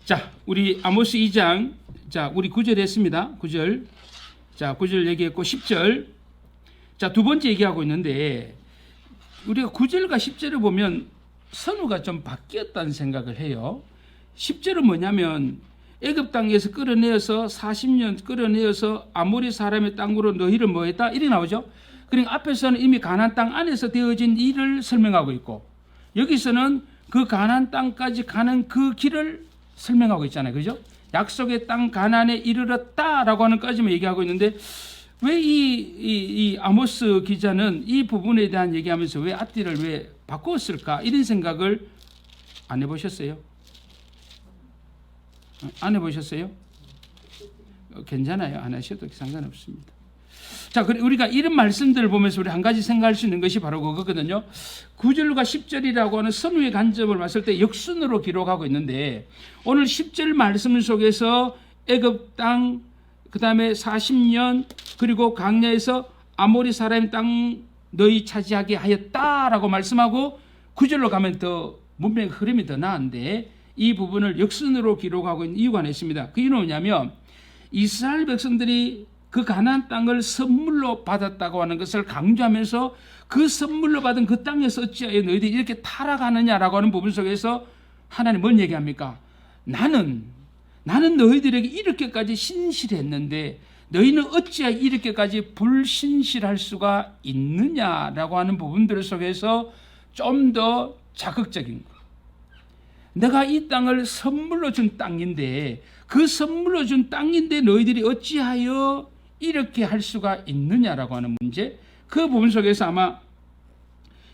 자, 우리 아모스 2장, 자, 우리 9절 했습니다. 9절. 자, 9절 얘기했고 10절. 자, 두 번째 얘기하고 있는데 우리가 9절과 10절을 보면 선우가 좀 바뀌었다는 생각을 해요. 10절은 뭐냐면 애굽 땅에서 끌어내어서 40년 끌어내어서 아모리 사람의 땅으로 너희를 뭐했다? 이렇게 나오죠. 그러니까 앞에서는 이미 가나안 땅 안에서 되어진 일을 설명하고 있고 여기서는 그 가나안 땅까지 가는 그 길을 설명하고 있잖아요. 그죠? 약속의 땅 가나안에 이르렀다라고 하는 까지만 얘기하고 있는데 왜 이 아모스 기자는 이 부분에 대한 얘기하면서 왜 앞뒤를 왜 바꾸었을까? 이런 생각을 안 해보셨어요? 안 해보셨어요? 괜찮아요. 안 하셔도 상관없습니다. 자, 우리가 이런 말씀들을 보면서 우리 한 가지 생각할 수 있는 것이 바로 그거거든요. 9절과 10절이라고 하는 선우의 간접을 봤을 때 역순으로 기록하고 있는데 오늘 10절 말씀 속에서 애굽 땅, 그 다음에 40년 그리고 광야에서 아모리 사람의 땅 너희 차지하게 하였다라고 말씀하고 9절로 가면 더 문맥의 흐름이 더 나은데 이 부분을 역순으로 기록하고 있는 이유가 하나 있습니다. 그 이유는 뭐냐면 이스라엘 백성들이 그 가나안 땅을 선물로 받았다고 하는 것을 강조하면서 그 선물로 받은 그 땅에서 어찌하여 너희들이 이렇게 타락하느냐라고 하는 부분 속에서 하나님 뭔 얘기합니까? 나는 너희들에게 이렇게까지 신실했는데 너희는 어찌하여 이렇게까지 불신실할 수가 있느냐라고 하는 부분들 속에서 좀 더 자극적인 거. 내가 이 땅을 선물로 준 땅인데 그 선물로 준 땅인데 너희들이 어찌하여 이렇게 할 수가 있느냐라고 하는 문제, 그 부분 속에서 아마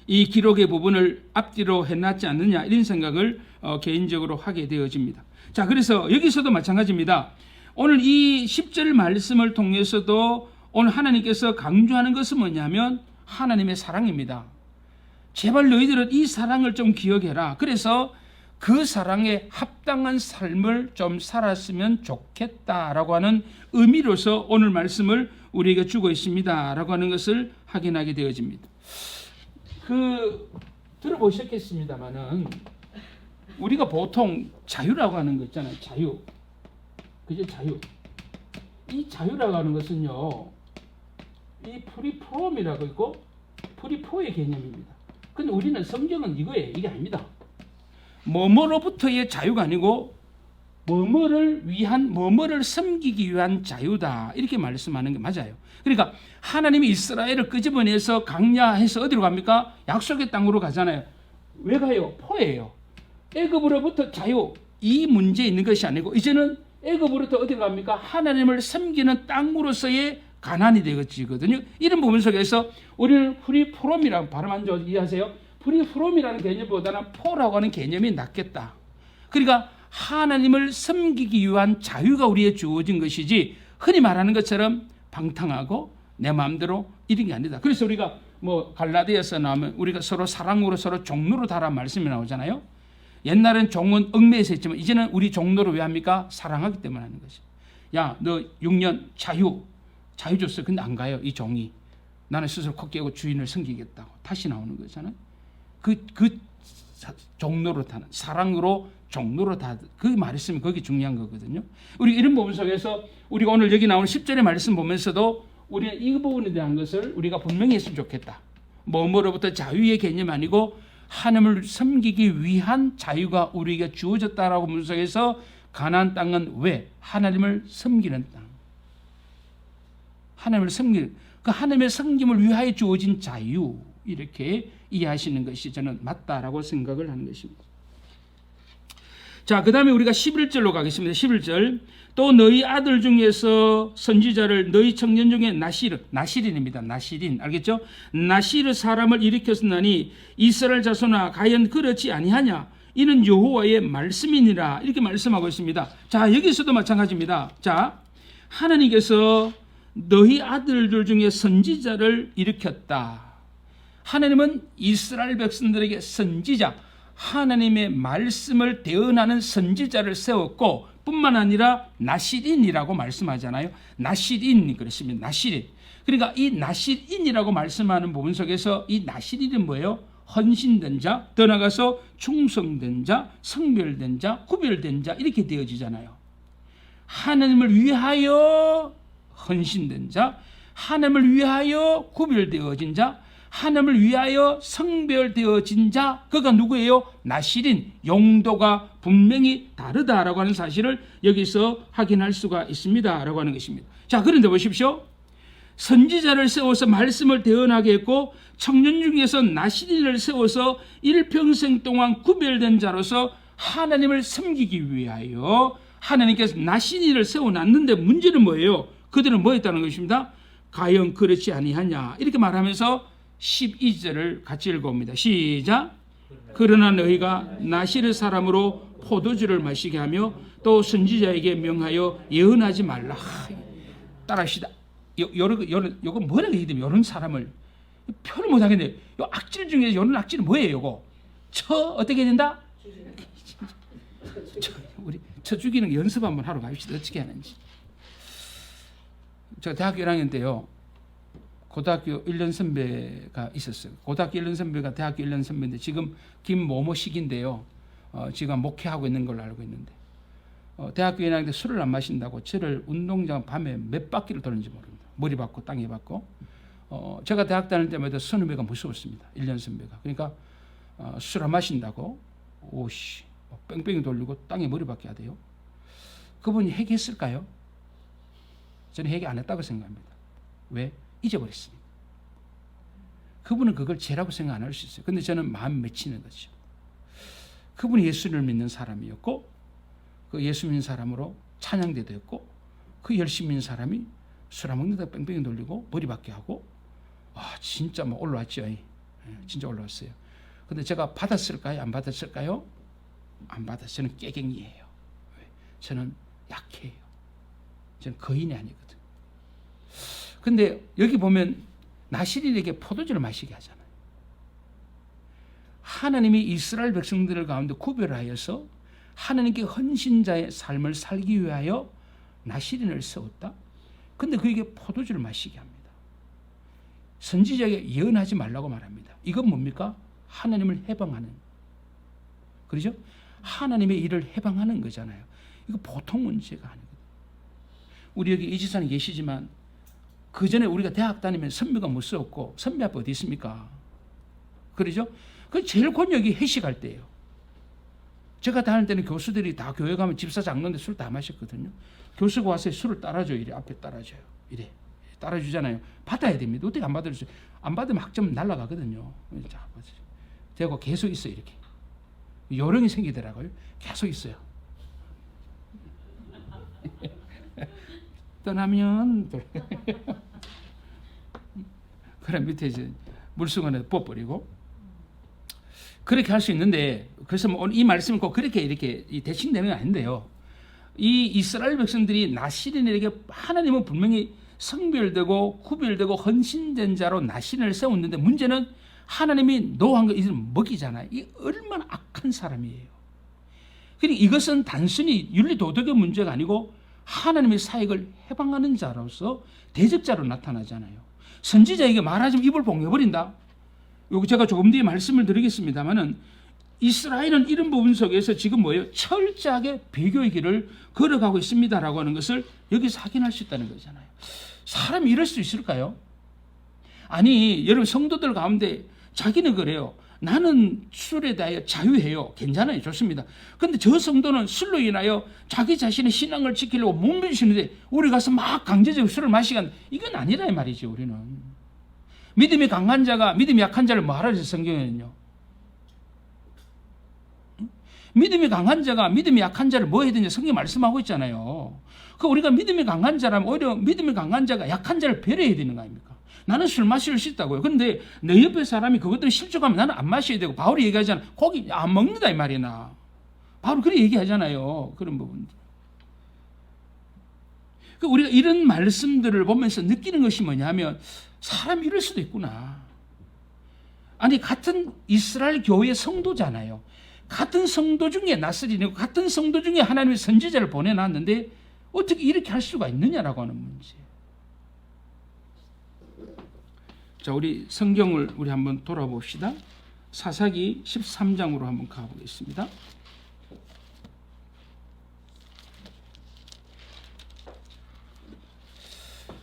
이 기록의 부분을 앞뒤로 해놨지 않느냐 이런 생각을 개인적으로 하게 되어집니다. 자, 그래서 여기서도 마찬가지입니다. 오늘 이 10절 말씀을 통해서도 오늘 하나님께서 강조하는 것은 뭐냐면 하나님의 사랑입니다. 제발 너희들은 이 사랑을 좀 기억해라. 그래서 그 사랑에 합당한 삶을 좀 살았으면 좋겠다라고 하는 의미로서 오늘 말씀을 우리에게 주고 있습니다라고 하는 것을 확인하게 되어집니다. 들어보셨겠습니다만은 우리가 보통 자유라고 하는 거 있잖아요. 자유. 그죠? 자유. 이 자유라고 하는 것은요. 이 프리폼이라고 있고 프리포의 개념입니다. 근데 우리는 성경은 이거예요. 이게 아닙니다. 뭐뭐로부터의 자유가 아니고 뭐뭐를 섬기기 위한 자유다. 이렇게 말씀하는 게 맞아요. 그러니까 하나님이 이스라엘을 끄집어내서 강야해서 어디로 갑니까? 약속의 땅으로 가잖아요. 왜 가요? 포예요. 애굽으로부터 자유, 이 문제 있는 것이 아니고 이제는 애굽으로부터 어디로 갑니까? 하나님을 섬기는 땅으로서의 가난이 되거든요. 이런 부분 속에서 우리는 프리프롬이라고 발음한 줄 이해하세요? 프리프롬이라는 개념보다는 포라고 하는 개념이 낫겠다. 그러니까 하나님을 섬기기 위한 자유가 우리에 주어진 것이지 흔히 말하는 것처럼 방탕하고 내 마음대로 이런 게 아니다. 그래서 우리가 뭐 갈라디아서 나오면 우리가 서로 사랑으로 서로 종로로 달라는 말씀이 나오잖아요. 옛날엔 종은 얽매여서 했지만 이제는 우리 종로를 왜 합니까? 사랑하기 때문에 하는 것이. 야, 너 6년 자유 줬어. 근데 안 가요. 이 종이. 나는 스스로 코 깨고 주인을 섬기겠다고. 다시 나오는 거잖아요. 그 종로로 타는, 사랑으로 종로로 다, 그 말씀이 거기 중요한 거거든요. 우리 이런 부분 속에서 우리가 오늘 여기 나오는 10절의 말씀 보면서도 우리는 이 부분에 대한 것을 우리가 분명히 했으면 좋겠다. 뭐뭐로부터 자유의 개념이 아니고 하나님을 섬기기 위한 자유가 우리에게 주어졌다라고 부분 속에서 가나안 땅은 왜? 하나님을 섬기는 땅. 그 하나님의 섬김을 위하여 주어진 자유, 이렇게 이해하시는 것이 저는 맞다라고 생각을 하는 것입니다. 자, 그 다음에 우리가 11절로 가겠습니다. 11절. 또 너희 아들 중에서 선지자를 너희 청년 중에 나시린입니다. 나시린. 알겠죠? 나시르 사람을 일으켰으나니 이스라엘 자손아 과연 그렇지 아니하냐? 이는 여호와의 말씀이니라. 이렇게 말씀하고 있습니다. 자, 여기서도 마찬가지입니다. 자, 하나님께서 너희 아들들 중에 선지자를 일으켰다. 하나님은 이스라엘 백성들에게 선지자, 하나님의 말씀을 대언하는 선지자를 세웠고 뿐만 아니라 나시린이라고 말씀하잖아요. 나시린 그랬습니다. 나시린. 그러니까 이 나시린이라고 말씀하는 부분 속에서 이 나시린은 뭐예요? 헌신된 자, 더 나아가서 충성된 자, 성별된 자, 구별된 자 이렇게 되어지잖아요. 하나님을 위하여 헌신된 자, 하나님을 위하여 구별되어진 자, 하나님을 위하여 성별되어진 자, 그가 누구예요? 나실인, 용도가 분명히 다르다라고 하는 사실을 여기서 확인할 수가 있습니다라고 하는 것입니다. 자, 그런데 보십시오. 선지자를 세워서 말씀을 대언하게 했고 청년 중에서 나실인을 세워서 일평생 동안 구별된 자로서 하나님을 섬기기 위하여 하나님께서 나실인을 세워놨는데 문제는 뭐예요? 그들은 뭐 했다는 것입니다. 과연 그렇지 아니하냐 이렇게 말하면서 12절을 같이 읽어봅니다. 시작. 그러나 너희가 나실의 사람으로 포도주를 마시게 하며 또 선지자에게 명하여 예언하지 말라. 따라합시다. 요거 뭐라고 해야 되면 이런 사람을 표현을 못하겠네요. 요 악질 중에 이런 악질은 뭐예요? 요거 어떻게 해야 된다? 우리 죽이는 연습 한번 하러 가십시다. 어떻게 하는지. 제가 대학교 1학년 때요. 고등학교 1년 선배가 있었어요. 고등학교 1년 선배가 대학교 1년 선배인데 지금 김모모 식인데요. 지금 목회하고 있는 걸로 알고 있는데 대학교 1학년 때 술을 안 마신다고 저를 운동장 밤에 몇 바퀴를 도는지 모릅니다. 머리 박고 땅에 박고 제가 대학 다닐 때마다 선후배가 무서웠습니다. 1년 선배가. 그러니까 술 안 마신다고 오씨 뺑뺑이 돌리고 땅에 머리 박게 하대요. 그분이 회개했을까요? 저는 회개 안 했다고 생각합니다. 왜? 잊어버렸습니다. 그분은 그걸 죄라고 생각 안 할 수 있어요. 근데 저는 마음 맺히는 거죠. 그분이 예수를 믿는 사람이었고 그 예수 믿는 사람으로 찬양대 되었고 그 열심히 믿는 사람이 술 안 먹는다 뺑뺑이 돌리고 머리 박게 하고 진짜 뭐 올라왔죠. 진짜 올라왔어요. 근데 제가 받았을까요? 안 받았을까요? 안 받았어요. 저는 깨갱이에요. 왜? 저는 약해요. 저는 거인이 아니거든요. 근데 여기 보면 나실인에게 포도주를 마시게 하잖아요. 하나님이 이스라엘 백성들을 가운데 구별하여서 하나님께 헌신자의 삶을 살기 위하여 나실인을 세웠다. 근데 그에게 포도주를 마시게 합니다. 선지자에게 예언하지 말라고 말합니다. 이건 뭡니까? 하나님을 해방하는. 그렇죠? 하나님의 일을 해방하는 거잖아요. 이거 보통 문제가 아니거든요. 우리 여기 이 지사님 계시지만 그 전에 우리가 대학 다니면 선배가 못 썼고 선배 앞에 어디 있습니까? 그러죠? 그 제일 곤욕이 회식할 때예요. 제가 다닐 때는 교수들이 다 교회 가면 집사 장로인데 술 다 마셨거든요. 교수가 와서 술을 따라줘요. 이래 앞에 따라줘요. 이래 따라주잖아요. 받아야 됩니다. 어떻게 안 받을 수? 안 받으면 학점 날라가거든요. 자, 되고 계속 있어 이렇게. 요령이 생기더라고요. 계속 있어요. 떠나면 그럼 밑에 이제 물수건에 뽑아버리고 그렇게 할 수 있는데 그래서 뭐 오늘 이 말씀은 꼭 그렇게 이렇게 대칭되는 건 아닌데요. 이 이스라엘 백성들이 나실인에게 하나님은 분명히 성별되고 구별되고 헌신된 자로 나실인을 세웠는데 문제는 하나님이 노한 거 이들은 먹이잖아요. 이 얼마나 악한 사람이에요. 그러니까 이것은 단순히 윤리 도덕의 문제가 아니고 하나님의 사역을 해방하는 자로서 대적자로 나타나잖아요. 선지자에게 말하자면 입을 봉해버린다. 여기 제가 조금 뒤에 말씀을 드리겠습니다만은 이스라엘은 이런 부분 속에서 지금 뭐예요? 철저하게 배교의 길을 걸어가고 있습니다라고 하는 것을 여기서 확인할 수 있다는 거잖아요. 사람이 이럴 수 있을까요? 아니 여러분 성도들 가운데 자기는 그래요. 나는 술에 대하여 자유해요. 괜찮아요. 좋습니다. 그런데 저 성도는 술로 인하여 자기 자신의 신앙을 지키려고 몸부림치는데 우리 가서 막 강제적으로 술을 마시간 이건 아니라 이 말이죠. 우리는 믿음이 강한 자가 믿음이 약한 자를 뭐 하라죠. 성경에는요. 믿음이 강한 자가 믿음이 약한 자를 뭐 해야 되냐 성경 말씀하고 있잖아요. 그 우리가 믿음이 강한 자라면 오히려 믿음이 강한 자가 약한 자를 배려해야 되는 거 아닙니까? 나는 술 마실 수 있다고요. 그런데 내 옆에 사람이 그것들을 실족하면 나는 안 마셔야 되고 바울이 얘기하잖아. 고기 안 먹는다 이 말이나. 바울이 그렇게 얘기하잖아요. 그런 부분들. 우리가 이런 말씀들을 보면서 느끼는 것이 뭐냐면 사람이 이럴 수도 있구나. 아니 같은 이스라엘 교회의 성도잖아요. 같은 성도 중에 나스린이고 같은 성도 중에 하나님의 선지자를 보내놨는데 어떻게 이렇게 할 수가 있느냐라고 하는 문제. 자, 우리 성경을 우리 한번 돌아봅시다. 사사기 13장으로 한번 가보겠습니다.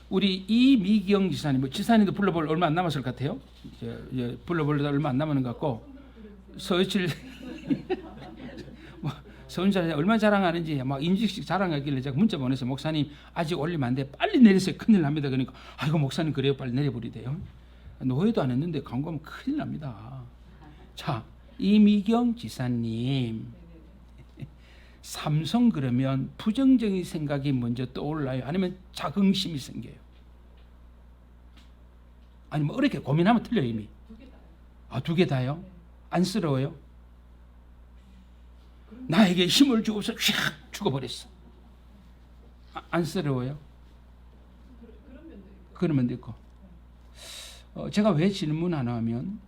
우리 이미경 지사님, 지사님도 불러볼 얼마 안 남았을 것 같아요. 이제 불러볼 얼마 안 남은 것 같고, 서칠 뭐 서운자님 얼마나 자랑하는지 막 인직식 자랑하길래 제가 문자 보내서 목사님 아직 올리면 안 돼, 빨리 내리세요, 큰일 납니다. 그러니까 아이고 목사님 그래요, 빨리 내려버리대요. 노회도 안 했는데 광고하면 큰일 납니다. 자, 이미경 지사님, 삼성 그러면 부정적인 생각이 먼저 떠올라요? 아니면 자긍심이 생겨요? 아니면 어렵게 고민하면 틀려요 이미? 두 개 다요? 안쓰러워요? 나에게 힘을 주고서 휙 죽어버렸어. 안쓰러워요? 그러면 됐고. 제가 왜 질문하나 하면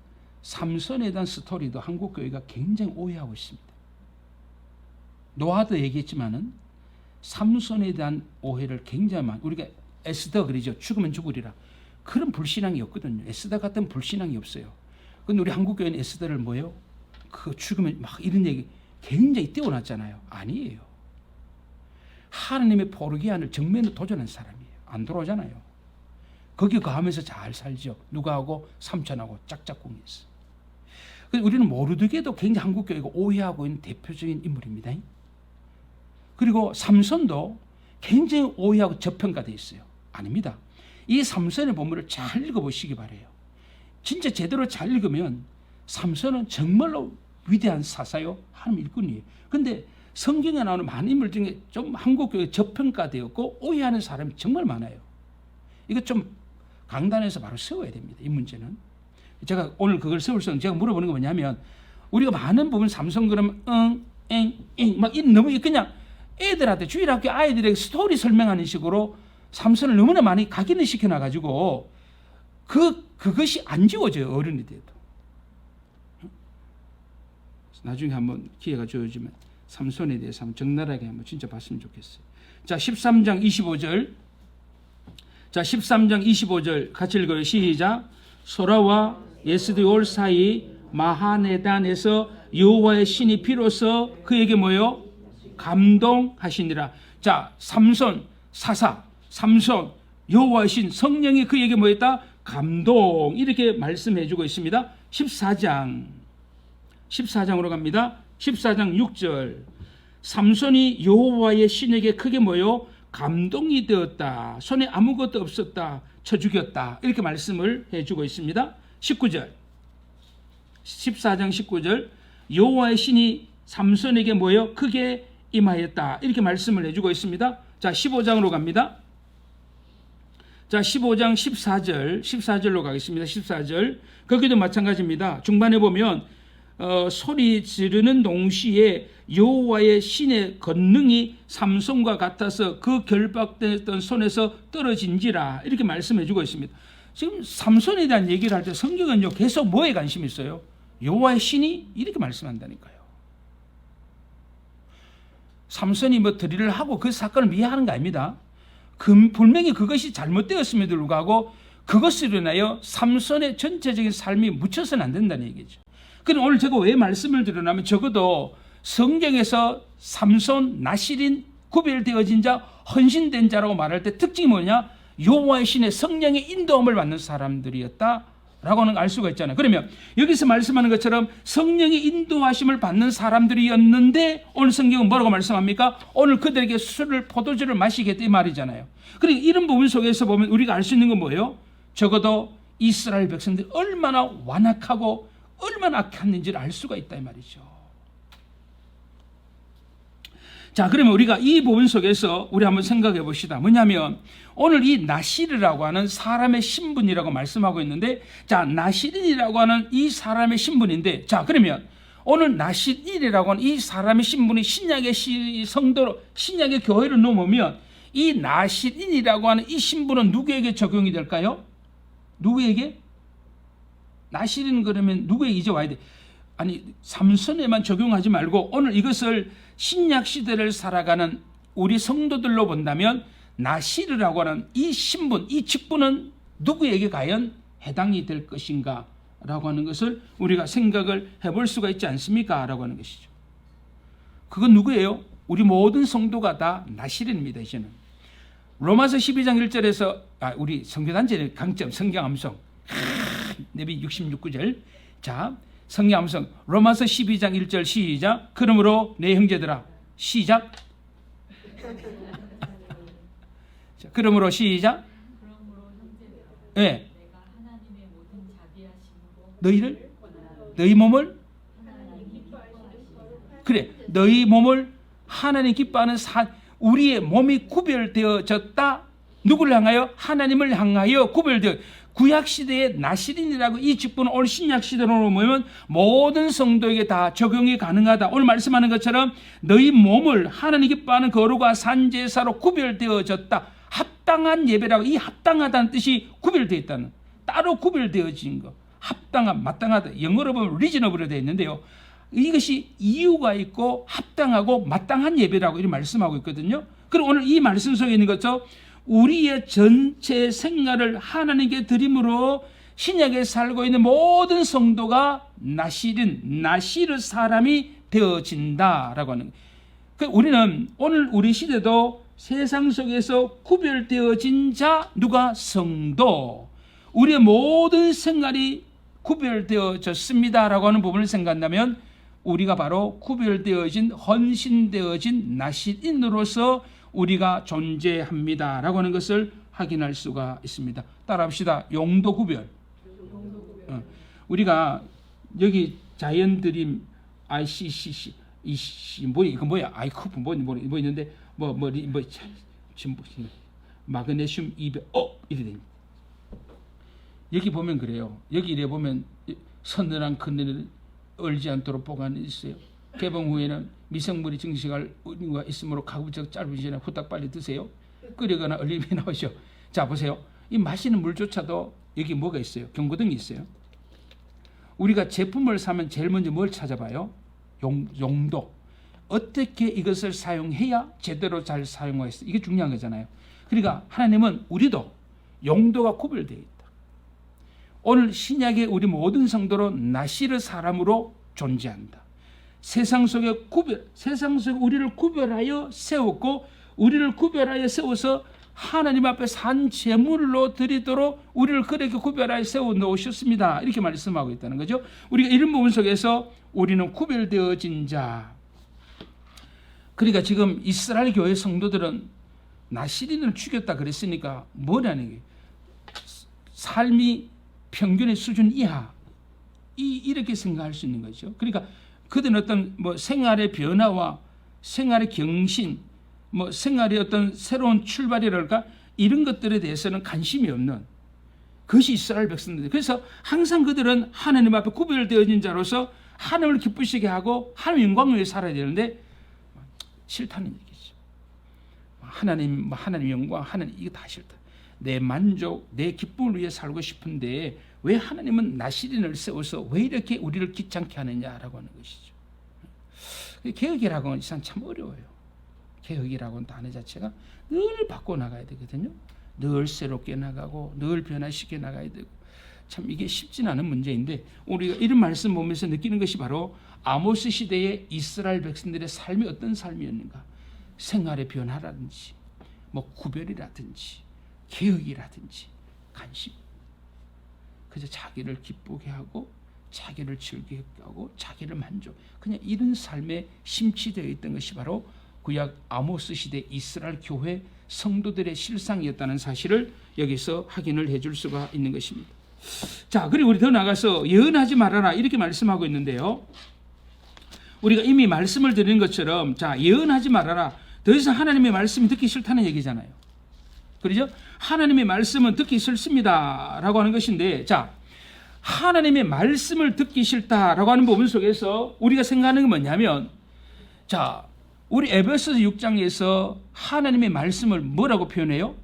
삼손에 대한 스토리도 한국 교회가 굉장히 오해하고 있습니다. 노아도 얘기했지만은 삼손에 대한 오해를 굉장히 많이, 우리가 에스더 그러죠. 죽으면 죽으리라. 그런 불신앙이 없거든요. 에스더 같은 불신앙이 없어요. 근데 우리 한국 교회는 에스더를 뭐예요? 그 죽으면 막 이런 얘기 굉장히 띄워놨잖아요. 아니에요. 하나님의 포르기안을 정면으로 도전한 사람이에요. 안 돌아오잖아요. 거기 가면서 잘 살죠. 누가하고 삼촌하고 짝짝꿍했어. 우리는 모르드게도 굉장히 한국 교회가 오해하고 있는 대표적인 인물입니다. 그리고 삼손도 굉장히 오해하고 저평가되어 있어요. 아닙니다. 이 삼손의 본문을 잘 읽어보시기 바라요. 진짜 제대로 잘 읽으면 삼손은 정말로 위대한 사사요, 하나님 일꾼이에요. 그런데 성경에 나오는 많은 인물 중에 좀 한국 교회 저평가되었고 오해하는 사람이 정말 많아요. 이거 좀 강단에서 바로 세워야 됩니다. 이 문제는. 제가 오늘 그걸 세울 수 있는, 제가 물어보는 게 뭐냐면, 우리가 많은 부분 삼성 그러면 막 너무 그냥 애들한테, 주일학교 아이들에게 스토리 설명하는 식으로 삼손을 너무나 많이 각인을 시켜놔가지고 그것이 안 지워져요. 어른이 돼도. 나중에 한번 기회가 주어지면 삼손에 대해서 한번 적나라하게 한번 진짜 봤으면 좋겠어요. 자, 13장 25절. 자, 13장 25절 같이 읽어요. 시작. 소라와 에스드올 사이 마하네단에서 여호와의 신이 비로소 그에게 뭐요? 감동하시니라. 자, 삼손 사사, 삼손 여호와의 신 성령이 그에게 뭐였다? 감동. 이렇게 말씀해 주고 있습니다. 14장으로 갑니다. 14장 6절. 삼손이 여호와의 신에게 크게 뭐요? 감동이 되었다. 손에 아무것도 없었다. 쳐 죽였다. 이렇게 말씀을 해주고 있습니다. 19절. 14장 19절. 여호와의 신이 삼손에게 뭐요? 크게 임하였다. 이렇게 말씀을 해주고 있습니다. 자, 15장으로 갑니다. 자, 15장 14절로 가겠습니다. 14절. 거기도 마찬가지입니다. 중반에 보면 소리 지르는 동시에 여호와의 신의 권능이 삼손과 같아서 그 결박됐던 손에서 떨어진지라. 이렇게 말씀해 주고 있습니다. 지금 삼손에 대한 얘기를 할 때 성경은요 계속 뭐에 관심이 있어요? 여호와의 신이 이렇게 말씀한다니까요. 삼손이 뭐 들이를 하고 그 사건을 이해하는 거 아닙니다. 분명히 그것이 잘못되었음에도 불구하고 그것으로 인하여 삼손의 전체적인 삶이 묻혀서는 안 된다는 얘기죠. 그럼 오늘 제가 왜 말씀을 드리냐면, 적어도 성경에서 삼손, 나실인, 구별되어진 자, 헌신된 자라고 말할 때 특징이 뭐냐? 여호와의 신의 성령의 인도함을 받는 사람들이었다라고는 알 수가 있잖아요. 그러면 여기서 말씀하는 것처럼 성령의 인도하심을 받는 사람들이었는데 오늘 성경은 뭐라고 말씀합니까? 오늘 그들에게 술을, 포도주를 마시게 했다 이 말이잖아요. 그러니까 이런 부분 속에서 보면 우리가 알 수 있는 건 뭐예요? 적어도 이스라엘 백성들이 얼마나 완악하고 얼마나 악했는지를 알 수가 있다 이 말이죠. 자, 그러면 우리가 이 부분 속에서 우리 한번 생각해 봅시다. 뭐냐면 오늘 이 나실이라고 하는 사람의 신분이라고 말씀하고 있는데, 자, 나실이라고 하는 이 사람의 신분인데, 자, 그러면 오늘 나실이라고 하는 이 사람의 신분이 신약의 성도로, 신약의 교회를 넘으면 이 나실인이라고 하는 이 신분은 누구에게 적용이 될까요? 누구에게? 나실인 그러면 누구에게 이제 와야 돼? 아니, 삼손에만 적용하지 말고 오늘 이것을 신약 시대를 살아가는 우리 성도들로 본다면 나실이라고 하는 이 신분, 이 직분은 누구에게 과연 해당이 될 것인가 라고 하는 것을 우리가 생각을 해볼 수가 있지 않습니까? 라고 하는 것이죠. 그건 누구예요? 우리 모든 성도가 다 나실인입니다. 이제는 로마서 12장 1절에서 우리 성교단체의 강점 성경 암송 내비 66구절. 자, 성경 암송 로마서 12장 1절 시작. 그러므로 내 형제들아 시작. 자, 그러므로 시작. 네. 너희 몸을 그래 너희 몸을 하나님 기뻐하는 우리의 몸이 구별되어졌다. 누구를 향하여? 하나님을 향하여 구별되어. 구약시대의 나실인이라고 이 직분은 오늘 신약시대로 보면 모든 성도에게 다 적용이 가능하다. 오늘 말씀하는 것처럼 너희 몸을 하나님 기뻐하는 거룩과 산제사로 구별되어졌다. 합당한 예배라고, 이 합당하다는 뜻이 구별되어 있다는, 따로 구별되어진 거. 합당한, 마땅하다. 영어로 보면 reasonable로 되어 있는데요. 이것이 이유가 있고 합당하고 마땅한 예배라고 이렇게 말씀하고 있거든요. 그리고 오늘 이 말씀 속에 있는 것처럼 우리의 전체 생활을 하나님께 드림으로 신약에 살고 있는 모든 성도가 나시르 사람이 되어진다라고 하는 거예요. 우리는 오늘 우리 시대도 세상 속에서 구별되어진 자, 누가? 성도. 우리의 모든 생활이 구별되어졌습니다라고 하는 부분을 생각한다면 우리가 바로 구별되어진, 헌신되어진 나실인으로서 우리가 존재합니다라고 하는 것을 확인할 수가 있습니다. 따라합시다. 용도 구별. 우리가 여기 자연드림 ICCC 이거 뭐야? 아이쿠프 뭐 있는데 마그네슘 200 이래 됩니다. 여기 보면 그래요. 여기 이래 보면 서늘한 그늘을 얼지 않도록 보관이 있어요. 개봉 후에는 미생물이 증식할 의무가 있으므로 가급적 짧은 시간에 후딱 빨리 드세요. 끓이거나 얼림이 나오죠. 자, 보세요. 이 마시는 물조차도 여기 뭐가 있어요? 경고등이 있어요. 우리가 제품을 사면 제일 먼저 뭘 찾아봐요? 용도. 어떻게 이것을 사용해야 제대로 잘 사용하겠어요? 이게 중요한 거잖아요. 그러니까 하나님은 우리도 용도가 구별되어 있다. 오늘 신약의 우리 모든 성도로 나시르 사람으로 존재한다. 세상 속에 우리를 구별하여 세웠고, 우리를 구별하여 세워서 하나님 앞에 산 제물로 드리도록 우리를 그렇게 구별하여 세워 놓으셨습니다. 이렇게 말씀하고 있다는 거죠. 우리가 이런 부분 속에서 우리는 구별되어진 자. 그러니까 지금 이스라엘 교회 성도들은 나시린을 죽였다 그랬으니까 뭐라는 게, 삶이 평균의 수준 이하, 이렇게 생각할 수 있는 거죠. 그러니까 그들은 어떤 생활의 변화와 생활의 경신, 생활의 어떤 새로운 출발이랄까, 이런 것들에 대해서는 관심이 없는 그것이 이스라엘 백성들. 그래서 항상 그들은 하나님 앞에 구별되어진 자로서 하나님을 기쁘시게 하고 하나님 영광을 위해 살아야 되는데 싫다는 얘기죠. 하나님 영광, 하나님 이거 다 싫다. 내 만족, 내 기쁨을 위해 살고 싶은데 왜 하나님은 나시린을 세워서 왜 이렇게 우리를 귀찮게 하느냐라고 하는 것이죠. 개혁이라고 하는 건 참 어려워요. 개혁이라고 하는 단어 자체가 늘 바꿔나가야 되거든요. 늘 새롭게 나가고 늘 변화시켜 나가야 되고, 참 이게 쉽진 않은 문제인데 우리가 이런 말씀 보면서 느끼는 것이 바로 아모스 시대의 이스라엘 백성들의 삶이 어떤 삶이었는가. 생활의 변화라든지 구별이라든지 개혁이라든지 관심. 그저 자기를 기쁘게 하고 자기를 즐기게 하고 자기를 만족, 그냥 이런 삶에 심취되어 있던 것이 바로 구약 아모스 시대 이스라엘 교회 성도들의 실상이었다는 사실을 여기서 확인을 해줄 수가 있는 것입니다. 자, 그리고 우리 더 나가서 예언하지 말아라 이렇게 말씀하고 있는데요. 우리가 이미 말씀을 드린 것처럼, 자, 예언하지 말아라. 더 이상 하나님의 말씀이 듣기 싫다는 얘기잖아요. 그렇죠? 하나님의 말씀은 듣기 싫습니다라고 하는 것인데, 자, 하나님의 말씀을 듣기 싫다라고 하는 부분 속에서 우리가 생각하는 건 뭐냐면, 자, 우리 에베소서 6장에서 하나님의 말씀을 뭐라고 표현해요?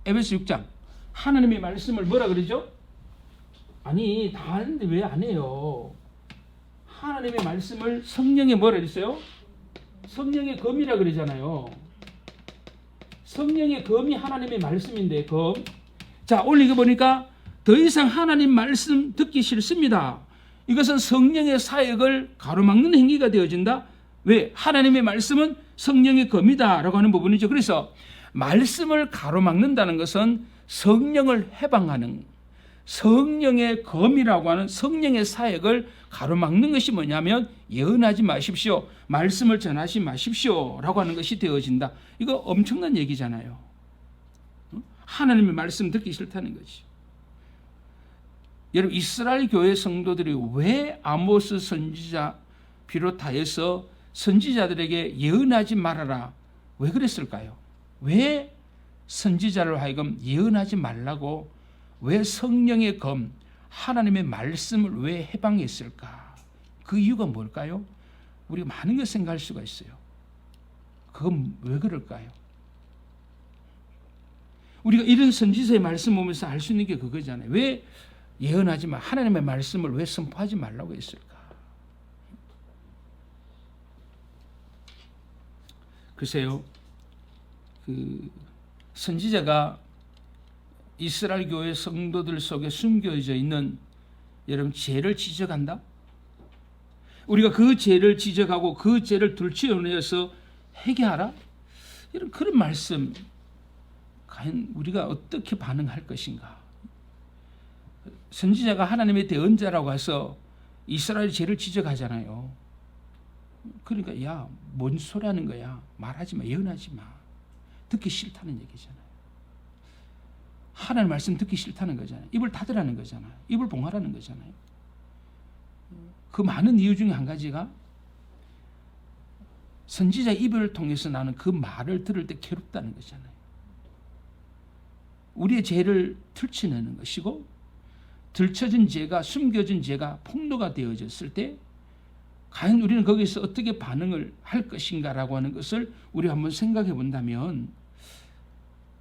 에베소 6장 하나님의 말씀을 뭐라 그러죠? 아니, 다 하는데 왜 안 해요? 하나님의 말씀을 성령에 뭐라 그랬어요? 성령의 검이라 그러잖아요. 성령의 검이 하나님의 말씀인데, 검. 자, 오늘 이거 보니까 더 이상 하나님 말씀 듣기 싫습니다. 이것은 성령의 사역을 가로막는 행위가 되어진다. 왜? 하나님의 말씀은 성령의 검이다 라고 하는 부분이죠. 그래서 말씀을 가로막는다는 것은 성령을 해방하는, 성령의 검이라고 하는 성령의 사역을 가로막는 것이 뭐냐면 예언하지 마십시오, 말씀을 전하지 마십시오 라고 하는 것이 되어진다. 이거 엄청난 얘기잖아요. 하나님의 말씀 듣기 싫다는 거지. 여러분, 이스라엘 교회 성도들이 왜 아모스 선지자 비롯하여서 선지자들에게 예언하지 말아라, 왜 그랬을까요? 왜 선지자를 하여금 예언하지 말라고, 왜 성령의 검, 하나님의 말씀을 왜 해방했을까? 그 이유가 뭘까요? 우리가 많은 걸 생각할 수가 있어요. 그건 왜 그럴까요? 우리가 이런 선지자의 말씀 보면서 알 수 있는 게 그거잖아요. 왜 예언하지 마, 하나님의 말씀을 왜 선포하지 말라고 했을까? 글쎄요, 그 선지자가 이스라엘 교회 성도들 속에 숨겨져 있는 여러분 죄를 지적한다. 우리가 그 죄를 지적하고 그 죄를 들추어내서 회개하라. 이런 그런 말씀, 과연 우리가 어떻게 반응할 것인가? 선지자가 하나님의 대언자라고 해서 이스라엘 죄를 지적하잖아요. 그러니까 야, 뭔 소리 하는 거야? 말하지 마, 예언하지 마. 듣기 싫다는 얘기잖아요. 하나님 말씀 듣기 싫다는 거잖아요. 입을 닫으라는 거잖아요. 입을 봉하라는 거잖아요. 그 많은 이유 중에 한 가지가 선지자 입을 통해서 나는 그 말을 들을 때 괴롭다는 거잖아요. 우리의 죄를 들춰내는 것이고, 들춰진 죄가, 숨겨진 죄가 폭로가 되어졌을 때 과연 우리는 거기서 어떻게 반응을 할 것인가라고 하는 것을 우리가 한번 생각해 본다면,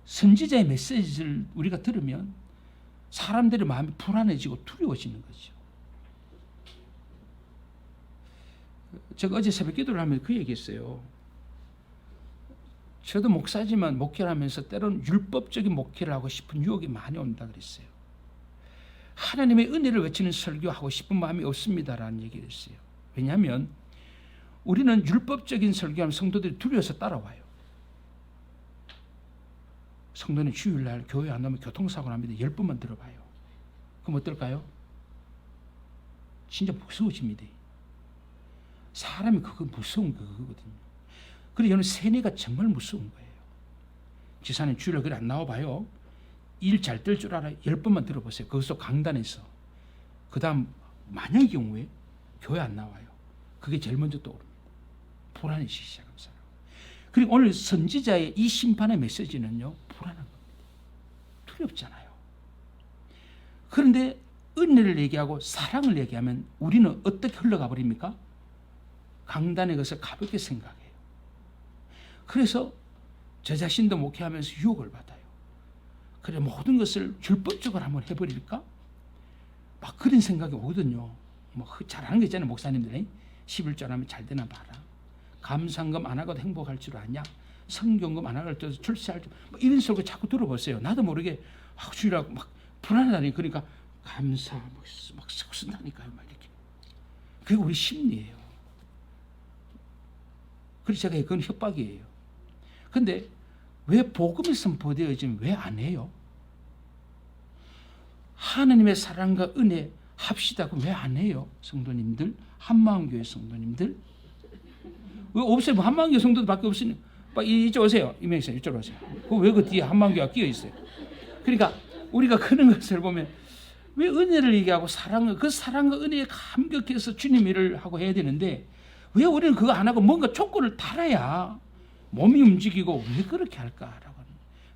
선지자의 메시지를 우리가 들으면 사람들의 마음이 불안해지고 두려워지는 거죠. 제가 어제 새벽 기도를 하면서 그 얘기했어요. 저도 목사지만 목회를 하면서 때로는 율법적인 목회를 하고 싶은 유혹이 많이 온다 그랬어요. 하나님의 은혜를 외치는 설교하고 싶은 마음이 없습니다라는 얘기를 했어요. 왜냐하면 우리는 율법적인 설교하면 성도들이 두려워서 따라와요. 성도는 주일날 교회 안 나오면 교통사고 납니다. 10번만 들어봐요. 그럼 어떨까요? 진짜 무서워집니다. 사람이 그거 무서운 그거거든요. 그래서 저는 세뇌가 정말 무서운 거예요. 지사님 주일날 그래 안 나와봐요. 일 잘 될 줄 알아. 10번만 들어보세요. 거기서 강단에서. 그 다음 만약의 경우에 교회 안 나와요. 그게 제일 먼저 떠오릅니다. 불안해지기 시작합니다. 그리고 오늘 선지자의 이 심판의 메시지는요, 불안한 겁니다. 두렵잖아요. 그런데 은혜를 얘기하고 사랑을 얘기하면 우리는 어떻게 흘러가 버립니까? 강단에 가서 가볍게 생각해요. 그래서 저 자신도 목회하면서 유혹을 받아요. 그래, 모든 것을 율법적으로 한번 해버릴까? 막 그런 생각이 오거든요. 뭐 잘하는 거 있잖아요, 목사님들이. 11조 하면 잘 되나 봐라. 감상금 안 하고도 행복할 줄 아냐? 성경금 안 하고도 출세할 줄, 뭐 이런 소리 자꾸 들어보세요. 나도 모르게 주일하고 막 불안하다니. 그러니까 감사 막 쓰고 쓴다니까요, 막 이렇게. 그게 우리 심리예요. 그래서 제가 그건 협박이에요. 근데 왜 복음이 선포되어지면 왜 안 해요? 하나님의 사랑과 은혜 합시다. 그럼 왜 안 해요? 성도님들, 한마음교회 성도님들. 왜 없어요? 뭐 한마음교회 성도들밖에 없으니 이쪽 오세요. 이명희 이쪽으로 오세요. 왜 그 뒤에 한마음교회가 끼어 있어요? 그러니까 우리가 그런 것을 보면 왜 은혜를 얘기하고 그 사랑과 은혜에 감격해서 주님 일을 하고 해야 되는데, 왜 우리는 그거 안 하고 뭔가 조건을 달아야 몸이 움직이고 왜 그렇게 할까라고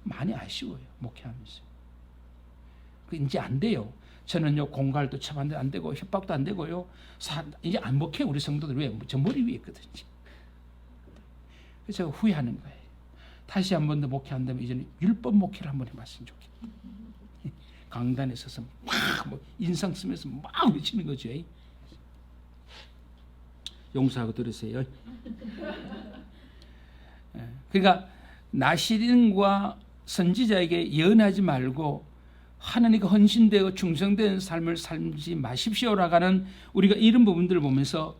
많이 아쉬워요. 목회하면서. 이제 안 돼요. 저는요, 공갈도 처벌도 안 되고 협박도 안 되고요. 이제 안 목회. 우리 성도들 왜? 저 머리 위에 있거든요. 그래서 제가 후회하는 거예요. 다시 한 번 더 목회한다면 이제는 율법 목회를 한번 해봤으면 좋겠다. 강단에 서서 막 인상 쓰면서 막 외치는 거죠. 용서하고 들으세요. 그러니까 나시린과 선지자에게 예언하지 말고 하나님께 헌신되어 충성된 삶을 살지 마십시오라고 하는 우리가 이런 부분들을 보면서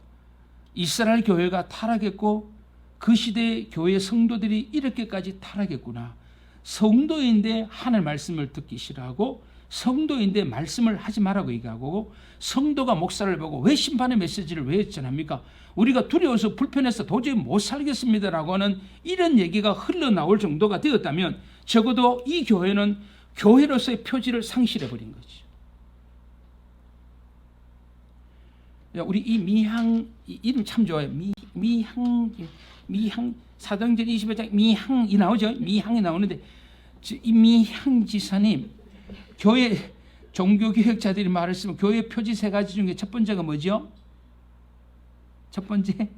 이스라엘 교회가 타락했고 그 시대의 교회 성도들이 이렇게까지 타락했구나. 성도인데 하나님 말씀을 듣기 싫어하고 성도인데 말씀을 하지 말라고 얘기하고 성도가 목사를 보고 왜 심판의 메시지를 왜 전합니까? 우리가 두려워서 불편해서 도저히 못 살겠습니다라고 하는 이런 얘기가 흘러나올 정도가 되었다면 적어도 이 교회는 교회로서의 표지를 상실해버린 거죠. 우리 이 미향 이름 참 좋아요. 미향 사도행전 25장 미향이 나오죠. 미향이 나오는데 이 미향 지사님 교회 종교개혁자들이 말했으면 교회 표지 세 가지 중에 첫 번째가 뭐죠? 첫 번째?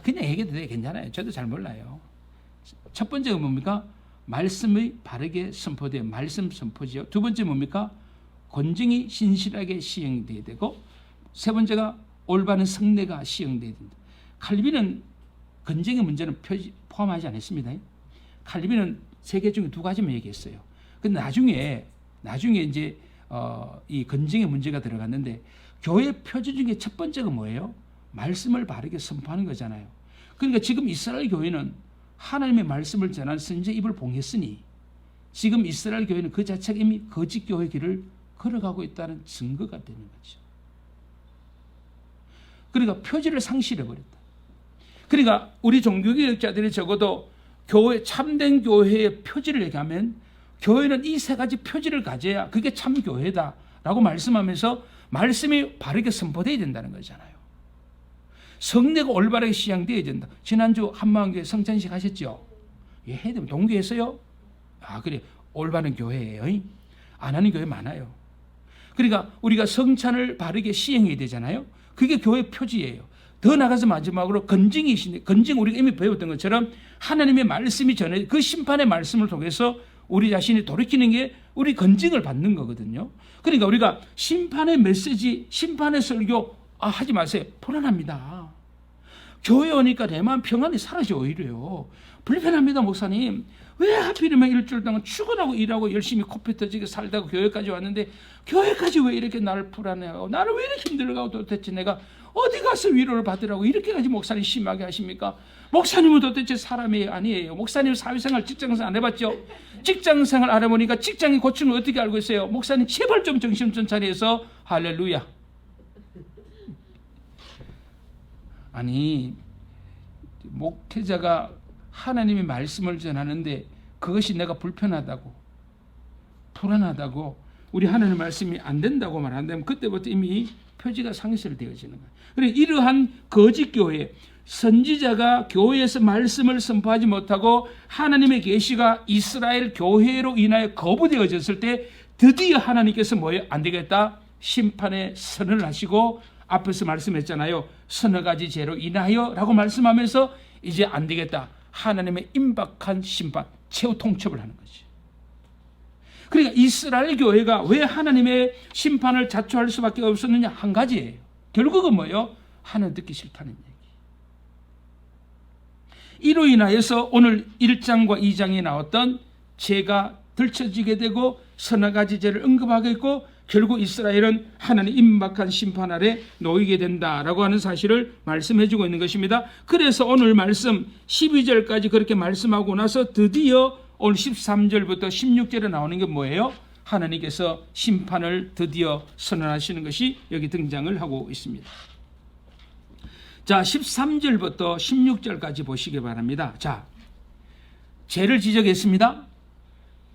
그냥 얘기해도 돼. 괜찮아요. 저도 잘 몰라요. 첫 번째가 뭡니까? 말씀이 바르게 선포돼요. 말씀 선포지요. 두 번째 뭡니까? 권징이 신실하게 시행돼야 되고 세 번째가 올바른 성례가 시행돼야 된다. 칼빈은 권징의 문제는 포함하지 않았습니다. 칼빈은 세 개 중에 두 가지만 얘기했어요. 근데 나중에 이제 이 권징의 문제가 들어갔는데 교회 표지 중에 첫 번째가 뭐예요? 말씀을 바르게 선포하는 거잖아요. 그러니까 지금 이스라엘 교회는 하나님의 말씀을 전하는 선지자 입을 봉했으니 지금 이스라엘 교회는 그 자체가 이미 거짓 교회 길을 걸어가고 있다는 증거가 되는 거죠. 그러니까 표지를 상실해버렸다. 그러니까 우리 종교개혁자들이 적어도 교회 참된 교회의 표지를 얘기하면 교회는 이 세 가지 표지를 가져야 그게 참 교회다라고 말씀하면서 말씀이 바르게 선포되어야 된다는 거잖아요. 성례가 올바르게 시행되어야 된다. 지난주 한마음교회 성찬식 하셨죠? 예, 해야 되면 동교했어요? 그래. 올바른 교회예요. 안 하는 교회 많아요. 그러니까 우리가 성찬을 바르게 시행해야 되잖아요. 그게 교회 표지예요. 더 나가서 마지막으로 건징이신데 건징 우리가 이미 배웠던 것처럼 하나님의 말씀이 전해 그 심판의 말씀을 통해서 우리 자신이 돌이키는 게 우리 건징을 받는 거거든요. 그러니까 우리가 심판의 메시지, 심판의 설교 하지 마세요. 불안합니다. 교회 오니까 내 마음 평안이 사라져 오히려요. 불편합니다, 목사님. 왜 하필이면 일주일 동안 출근하고 일하고 열심히 코피 터지게 살다가 교회까지 왔는데 교회까지 왜 이렇게 나를 불안해하고 나를 왜 이렇게 힘들어가고 도대체 내가 어디 가서 위로를 받으라고 이렇게까지 목사님 심하게 하십니까? 목사님은 도대체 사람이 아니에요. 목사님 사회생활 직장생활 안 해봤죠? 직장생활 알아보니까 직장의 고충을 어떻게 알고 있어요? 목사님 제발 좀 정신 좀 차려서 할렐루야. 아니 목회자가 하나님의 말씀을 전하는데 그것이 내가 불편하다고 불안하다고 우리 하나님의 말씀이 안 된다고 말한다면 그때부터 이미 표지가 상실되어지는 거예요. 그래서 이러한 거짓 교회 선지자가 교회에서 말씀을 선포하지 못하고 하나님의 계시가 이스라엘 교회로 인하여 거부되어졌을 때 드디어 하나님께서 뭐예요? 안 되겠다. 심판의 선언을 하시고 앞에서 말씀했잖아요. 서너 가지 죄로 인하여 라고 말씀하면서 이제 안 되겠다. 하나님의 임박한 심판, 최후 통첩을 하는 거지. 그러니까 이스라엘 교회가 왜 하나님의 심판을 자초할 수밖에 없었느냐? 한 가지예요. 결국은 뭐예요? 하나님 듣기 싫다는 얘기. 이로 인하여서 오늘 1장과 2장에 나왔던 죄가 들춰지게 되고 서너 가지 죄를 언급하게 있고 결국 이스라엘은 하나님 임박한 심판 아래 놓이게 된다라고 하는 사실을 말씀해주고 있는 것입니다. 그래서 오늘 말씀 12절까지 그렇게 말씀하고 나서 드디어 오늘 13절부터 16절에 나오는 게 뭐예요? 하나님께서 심판을 드디어 선언하시는 것이 여기 등장을 하고 있습니다. 자, 13절부터 16절까지 보시기 바랍니다. 자, 죄를 지적했습니다.